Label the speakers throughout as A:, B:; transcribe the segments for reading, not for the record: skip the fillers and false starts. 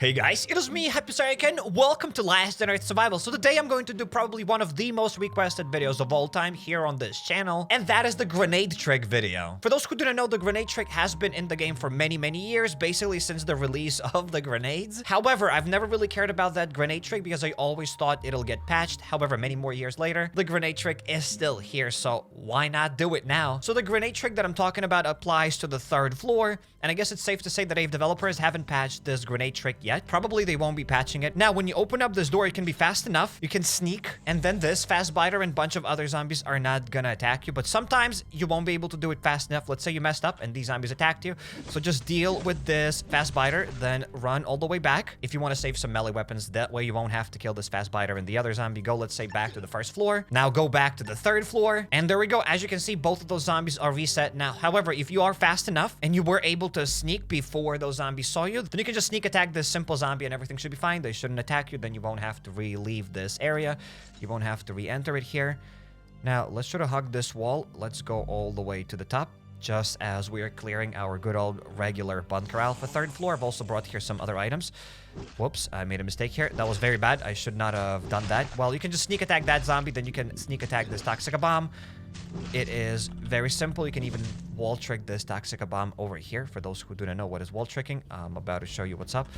A: Hey guys, it is me, HappyCairek, and welcome to Last on Earth Survival. So today I'm going to do probably one of the most requested videos of all time here on this channel, and that is the grenade trick video. For those who didn't know, the grenade trick has been in the game for many years, basically since the release of the grenades. However, I've never really cared about that grenade trick because I always thought it'll get patched. However, many more years later, the grenade trick is still here, so why not do it now? So the grenade trick that I'm talking about applies to the 3rd floor, and I guess it's safe to say that if developers haven't patched this grenade trick yet, probably they won't be patching it. Now, when you open up this door, it can be fast enough. You can sneak, and then this fast biter and bunch of other zombies are not gonna attack you. But sometimes you won't be able to do it fast enough. Let's say you messed up and these zombies attacked you. So just deal with this fast biter, then run all the way back. If you want to save some melee weapons, that way you won't have to kill this fast biter and the other zombie. Go, let's say, back to the 1st floor. Now go back to the 3rd floor. And there we go. As you can see, both of those zombies are reset now. However, if you are fast enough and you were able to sneak before those zombies saw you, then you can just sneak attack this simple zombie and everything should be fine. They shouldn't attack you. Then you won't have to re-leave this area. You won't have to re-enter it here. Now, let's try to hug this wall. Let's go all the way to the top, just as we are clearing our good old regular bunker alpha 3rd floor. I've also brought here some other items. Whoops, I made a mistake here. That was very bad. I should not have done that. Well, you can just sneak attack that zombie, then you can sneak attack this toxic bomb. It is very simple. You can even wall trick this toxic bomb over here. For those who do not know what is wall tricking, I'm about to show you what's up.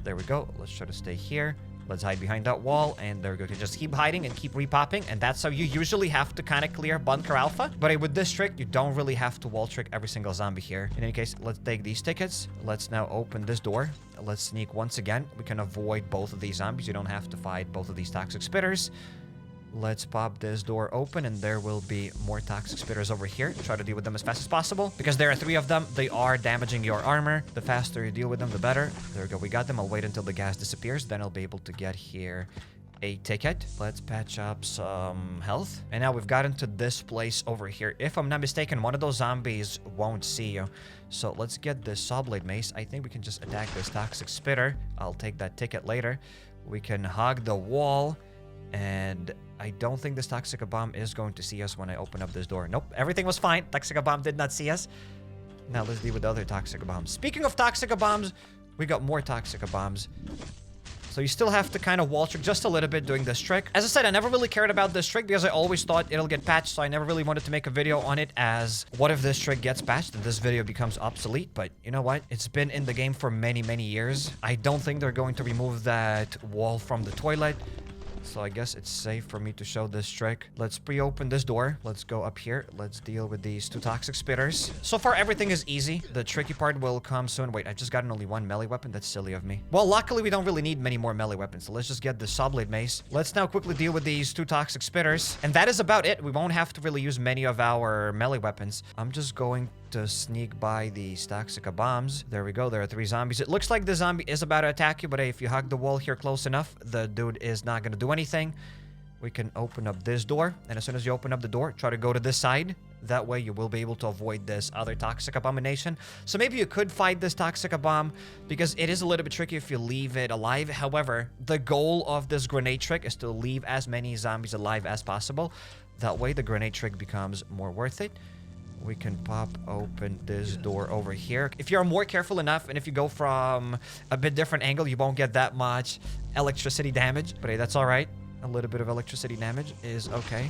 A: There we go. Let's try to stay here. Let's hide behind that wall, and there we go. You can just keep hiding and keep repopping, and that's how you usually have to kind of clear bunker alpha. But with this trick, you don't really have to wall trick every single zombie here. In any case, let's take these tickets. Let's now open this door. Let's sneak once again. We can avoid both of these zombies. You don't have to fight both of these toxic spitters. Let's pop this door open, and there will be more toxic spitters over here. Try to deal with them as fast as possible, because there are 3 of them. They are damaging your armor. The faster you deal with them, the better. There we go. We got them. I'll wait until the gas disappears. Then I'll be able to get here a ticket. Let's patch up some health. And now we've gotten to this place over here. If I'm not mistaken, one of those zombies won't see you. So let's get this saw blade mace. I think we can just attack this toxic spitter. I'll take that ticket later. We can hug the wall, and I don't think this toxic bomb is going to see us when I open up this door. Nope, everything was fine. Toxic bomb did not see us. Now let's deal with the other toxic bombs. Speaking of toxic bombs, we got more toxic bombs. So you still have to kind of wall trick just a little bit doing this trick. As I said, I never really cared about this trick because I always thought it'll get patched, so I never really wanted to make a video on it as what if this trick gets patched and this video becomes obsolete. But you know what? It's been in the game for many years. I don't think they're going to remove that wall from the toilet. So I guess it's safe for me to show this trick. Let's pre-open this door. Let's go up here. Let's deal with these 2 toxic spitters. So far, everything is easy. The tricky part will come soon. Wait, I just gotten only 1 melee weapon. That's silly of me. Well, luckily, we don't really need many more melee weapons. So let's just get the saw blade mace. Let's now quickly deal with these 2 toxic spitters. And that is about it. We won't have to really use many of our melee weapons. I'm just going to sneak by these toxic bombs. There we go. There are 3 zombies. It looks like the zombie is about to attack you, but hey, if you hug the wall here close enough, the dude is not going to do anything. We can open up this door, and as soon as you open up the door, try to go to this side. That way you will be able to avoid this other toxic abomination. So maybe you could fight this toxic bomb, because it is a little bit tricky if you leave it alive. However, the goal of this grenade trick is to leave as many zombies alive as possible. That way the grenade trick becomes more worth it. We can pop open this door over here. If you're more careful enough, and if you go from a bit different angle, you won't get that much electricity damage. But hey, that's all right. A little bit of electricity damage is okay.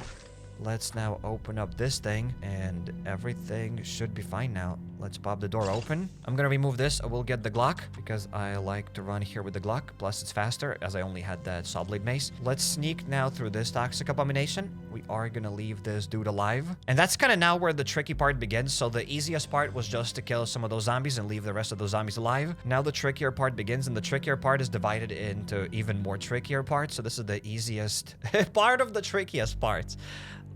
A: Let's now open up this thing, and everything should be fine now. Let's pop the door open. I'm gonna remove this. I will get the Glock, because I like to run here with the Glock. Plus, it's faster, as I only had that saw blade mace. Let's sneak now through this toxic abomination. We are gonna leave this dude alive. And that's kind of now where the tricky part begins. So the easiest part was just to kill some of those zombies and leave the rest of those zombies alive. Now the trickier part begins, and the trickier part is divided into even more trickier parts. So this is the easiest part of the trickiest parts.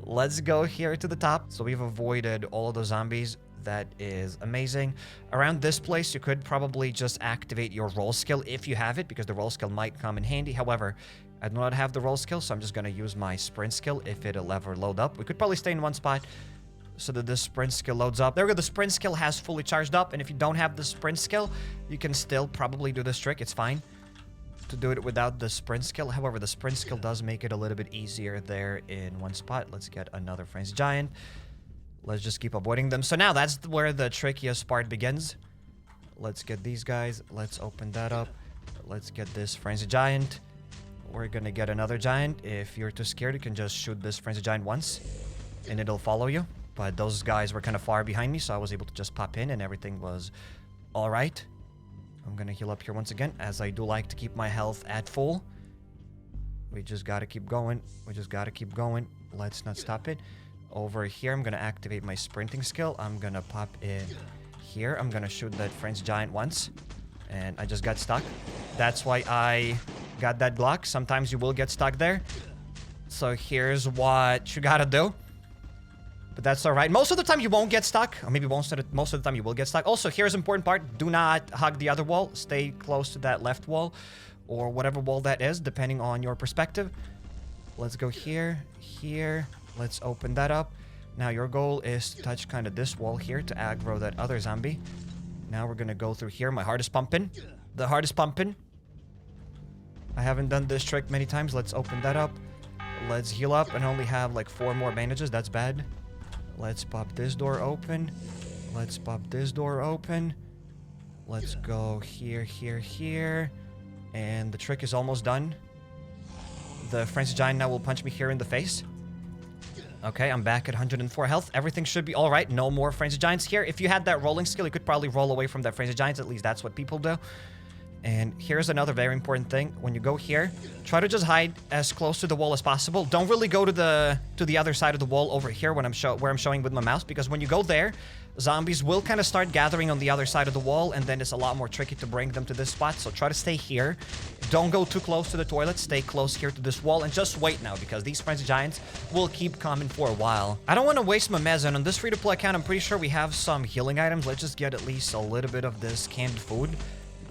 A: Let's go here to the top. So we've avoided all of the zombies. That is amazing. Around this place, you could probably just activate your roll skill if you have it, because the roll skill might come in handy. However, I do not have the roll skill, so I'm just going to use my sprint skill if it'll ever load up. We could probably stay in one spot so that this sprint skill loads up. There we go. The sprint skill has fully charged up, and if you don't have the sprint skill, you can still probably do this trick. It's fine to do it without the sprint skill. However, the sprint skill does make it a little bit easier there in one spot. Let's get another frenzy giant. Let's just keep avoiding them. So now that's where the trickiest part begins. Let's get these guys. Let's open that up. Let's get this frenzy giant. We're gonna get another giant. If you're too scared, you can just shoot this frenzy giant once and it'll follow you. But those guys were kind of far behind me, so I was able to just pop in and everything was all right. I'm gonna heal up here once again, as I do like to keep my health at full. We just gotta keep going. We just gotta keep going. Let's not stop it. Over here, I'm gonna activate my sprinting skill. I'm gonna pop in here. I'm gonna shoot that frenzy giant once. And I just got stuck. That's why I got that block. Sometimes you will get stuck there. So here's what you gotta do. But that's alright. Most of the time you won't get stuck. Or maybe most of the time you will get stuck. Also, here's an important part. Do not hug the other wall. Stay close to that left wall. Or whatever wall that is, depending on your perspective. Let's go here. Here. Let's open that up. Now your goal is to touch kind of this wall here to aggro that other zombie. Now we're gonna go through here. My heart is pumping. The heart is pumping. I haven't done this trick many times. Let's open that up. Let's heal up and only have like 4 more bandages. That's bad. Let's pop this door open. Let's pop this door open. Let's go here, here, here. And the trick is almost done. The frenzy giant now will punch me here in the face. Okay, I'm back at 104 health. Everything should be all right. No more frenzy giants here. If you had that rolling skill, you could probably roll away from that frenzy giants. At least that's what people do. And here's another very important thing. When you go here, try to just hide as close to the wall as possible. Don't really go to the other side of the wall over here when where I'm showing with my mouse, because when you go there, zombies will kind of start gathering on the other side of the wall, and then it's a lot more tricky to bring them to this spot. So try to stay here. Don't go too close to the toilet. Stay close here to this wall and just wait now, because these frenzy giants will keep coming for a while. I don't want to waste my mez, and on this free-to-play account, I'm pretty sure we have some healing items. Let's just get at least a little bit of this canned food.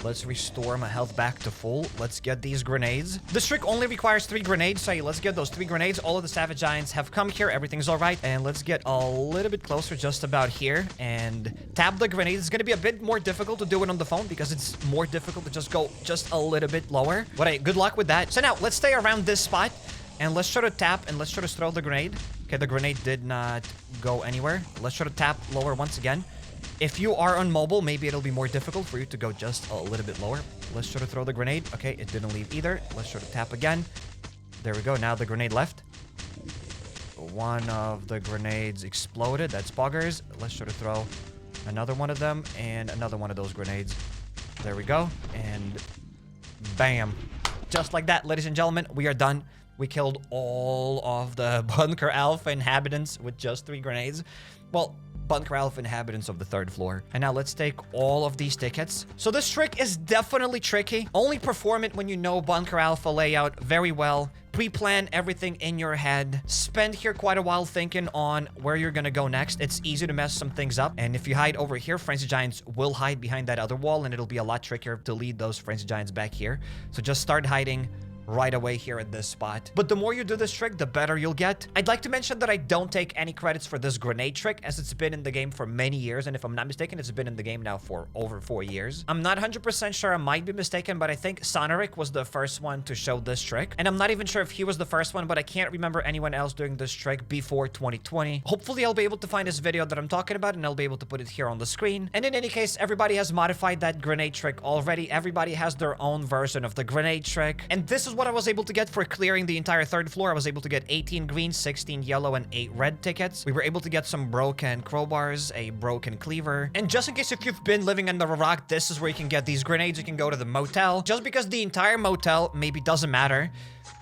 A: Let's restore my health back to full. Let's get these grenades. This trick only requires 3 grenades, so let's get those 3 grenades. All of the savage giants have come here. Everything's all right. And let's get a little bit closer, just about here, and tap the grenades. It's going to be a bit more difficult to do it on the phone because it's more difficult to just go just a little bit lower. But hey, good luck with that. So now, let's stay around this spot, and let's try to tap, and let's try to throw the grenade. Okay, the grenade did not go anywhere. Let's try to tap lower once again. If you are on mobile, maybe it'll be more difficult for you to go just a little bit lower. Let's try to throw the grenade. Okay, it didn't leave either. Let's try to tap again. There we go. Now the grenade left. One of the grenades exploded. That's buggers. Let's try to throw another one of them and another one of those grenades. There we go. And bam. Just like that, ladies and gentlemen, we are done. We killed all of the Bunker Alpha inhabitants with just 3 grenades. Well, Bunker Alpha inhabitants of the 3rd floor. And now let's take all of these tickets. So this trick is definitely tricky. Only perform it when you know Bunker Alpha layout very well. Pre-plan everything in your head. Spend here quite a while thinking on where you're gonna go next. It's easy to mess some things up. And if you hide over here, frenzy giants will hide behind that other wall, and it'll be a lot trickier to lead those frenzy giants back here. So just start hiding right away here at this spot. But the more you do this trick, the better you'll get. I'd like to mention that I don't take any credits for this grenade trick, as it's been in the game for many years, and if I'm not mistaken, it's been in the game now for over 4 years. I'm not 100% sure, I might be mistaken, but I think Soneric was the first one to show this trick, and I'm not even sure if he was the first one, but I can't remember anyone else doing this trick before 2020. Hopefully, I'll be able to find this video that I'm talking about, and I'll be able to put it here on the screen. And in any case, everybody has modified that grenade trick already. Everybody has their own version of the grenade trick, and this is what I was able to get for clearing the entire 3rd floor. I was able to get 18 green, 16 yellow, and 8 red tickets. We were able to get some broken crowbars, a broken cleaver. And just in case if you've been living under a rock, this is where you can get these grenades. You can go to the motel. Just because the entire motel maybe doesn't matter,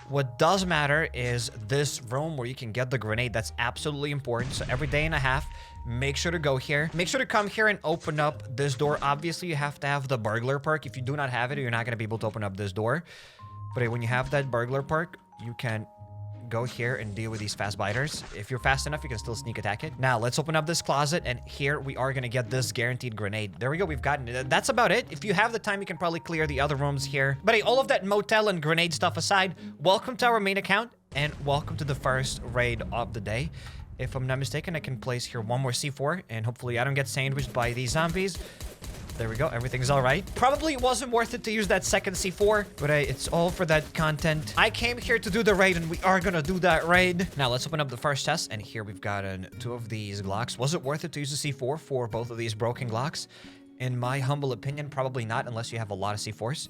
A: what does matter is this room where you can get the grenade. That's absolutely important. So every day and a half, make sure to go here. Make sure to come here and open up this door. Obviously, you have to have the burglar perk. If you do not have it, you're not going to be able to open up this door. But when you have that burglar perk, you can go here and deal with these fast biters. If you're fast enough, you can still sneak attack it. Now, let's open up this closet, and here we are going to get this guaranteed grenade. There we go. We've gotten it. That's about it. If you have the time, you can probably clear the other rooms here. But hey, all of that motel and grenade stuff aside, welcome to our main account, and welcome to the first raid of the day. If I'm not mistaken, I can place here one more C4, and hopefully I don't get sandwiched by these zombies. There we go. Everything's all right. Probably wasn't worth it to use that second C4, but hey, it's all for that content. I came here to do the raid, and we are gonna do that raid. Now, let's open up the first chest, and here we've gotten 2 of these Glocks. Was it worth it to use a C4 for both of these broken Glocks? In my humble opinion, probably not, unless you have a lot of C4s.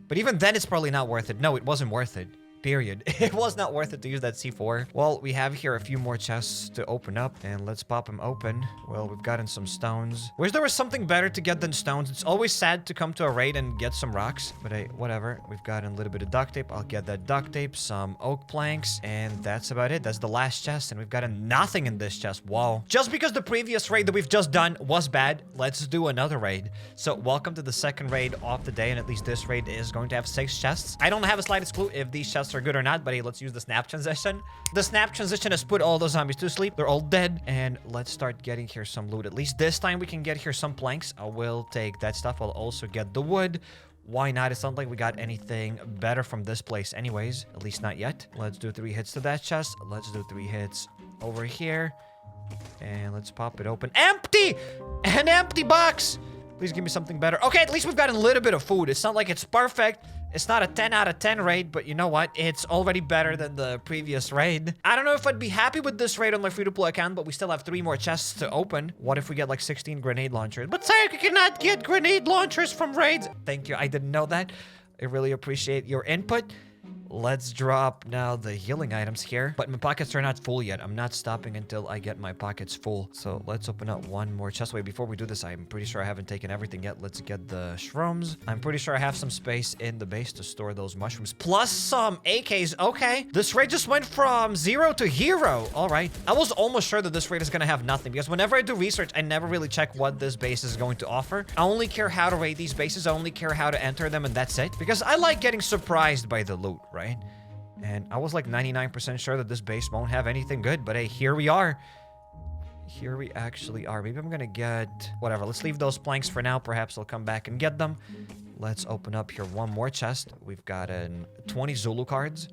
A: But even then, it's probably not worth it. No, it wasn't worth it. Period. It was not worth it to use that C4. Well, we have here a few more chests to open up, and let's pop them open. Well, we've gotten some stones. Wish there was something better to get than stones. It's always sad to come to a raid and get some rocks, but hey, whatever. We've gotten a little bit of duct tape. I'll get that duct tape, some oak planks, and that's about it. That's the last chest, and we've gotten nothing in this chest. Whoa. Just because the previous raid that we've just done was bad, let's do another raid. So welcome to the second raid of the day, and at least this raid is going to have 6 chests. I don't have a slightest clue if these chests are good or not, but hey, let's use the snap transition. The snap transition has put all those zombies to sleep. They're all dead, and let's start getting here some loot. At least this time we can get here some planks. I will take that stuff. I'll also get the wood. Why not? It's not like we got anything better from this place anyways. At least not yet. Let's do 3 hits to that chest. Let's do 3 hits over here, and let's pop it open. Empty! An empty box! Please give me something better. Okay, at least we've got a little bit of food. It's not like it's perfect. It's not a 10 out of 10 raid, but you know what? It's already better than the previous raid. I don't know if I'd be happy with this raid on my free-to-play account, but we still have 3 more chests to open. What if we get like 16 grenade launchers? But Cairek, you cannot get grenade launchers from raids. Thank you. I didn't know that. I really appreciate your input. Let's drop now the healing items here. But my pockets are not full yet. I'm not stopping until I get my pockets full. So let's open up one more chest. Wait, before we do this, I'm pretty sure I haven't taken everything yet. Let's get the shrooms. I'm pretty sure I have some space in the base to store those mushrooms. Plus some AKs. Okay. This raid just went from 0 to hero. All right. I was almost sure that this raid is going to have nothing, because whenever I do research, I never really check what this base is going to offer. I only care how to raid these bases. I only care how to enter them, and that's it. Because I like getting surprised by the loot, right? And I was like 99% sure that this base won't have anything good, but hey, here we are. Here we actually are. Maybe I'm gonna get... whatever, let's leave those planks for now. Perhaps I'll come back and get them. Let's open up here one more chest. We've got 20 Zulu cards.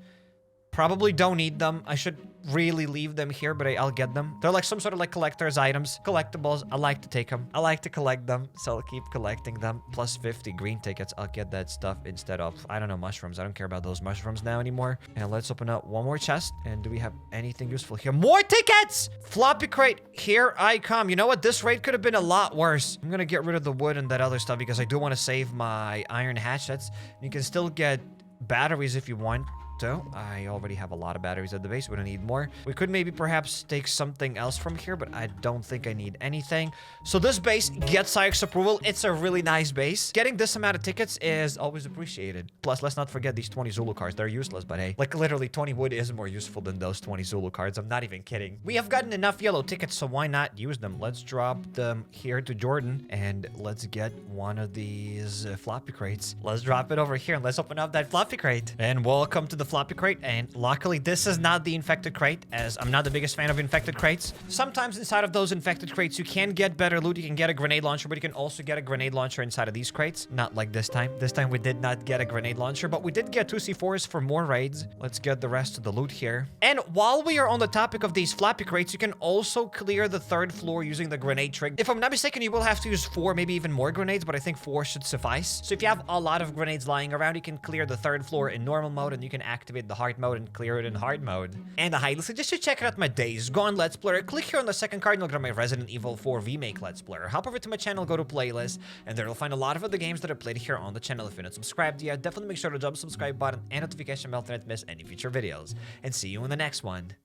A: Probably don't need them. I should really leave them here, but I'll get them. They're like some sort of like collector's items. Collectibles. I like to take them. I like to collect them, so I'll keep collecting them. Plus 50 green tickets. I'll get that stuff instead of, I don't know, mushrooms. I don't care about those mushrooms now anymore. And let's open up one more chest. And do we have anything useful here? More tickets! Floppy crate. Here I come. You know what? This raid could have been a lot worse. I'm gonna get rid of the wood and that other stuff because I do want to save my iron hatchets. You can still get batteries if you want. So I already have a lot of batteries at the base. We don't need more. We could maybe perhaps take something else from here, but I don't think I need anything. So this base gets Cairek's approval. It's a really nice base. Getting this amount of tickets is always appreciated. Plus, let's not forget these 20 Zulu cards. They're useless, but hey, like literally 20 wood is more useful than those 20 Zulu cards. I'm not even kidding. We have gotten enough yellow tickets, so why not use them? Let's drop them here to Jordan, and let's get one of these floppy crates. Let's drop it over here, and let's open up that floppy crate. And welcome to the floppy crate. And luckily this is not the infected crate, as I'm not the biggest fan of infected crates. Sometimes inside of those infected crates you can get better loot. You can get a grenade launcher, but you can also get a grenade launcher inside of these crates. Not like this time. This time we did not get a grenade launcher, but we did get 2 C4s for more raids. Let's get the rest of the loot here. And while we are on the topic of these floppy crates, you can also clear the 3rd floor using the grenade trick. If I'm not mistaken, you will have to use 4, maybe even more grenades, but I think 4 should suffice. So if you have a lot of grenades lying around, you can clear the 3rd floor in normal mode, and you can activate the hard mode and clear it in hard mode. And I highly suggest you check out my Days Gone Let's Player. Click here on the 2nd card and you'll get my Resident Evil 4 Remake Let's Player. Hop over to my channel, go to playlist, and there you'll find a lot of other games that are played here on the channel. If you're not subscribed yet, definitely make sure to drop the subscribe button and notification bell to not miss any future videos. And see you in the next one.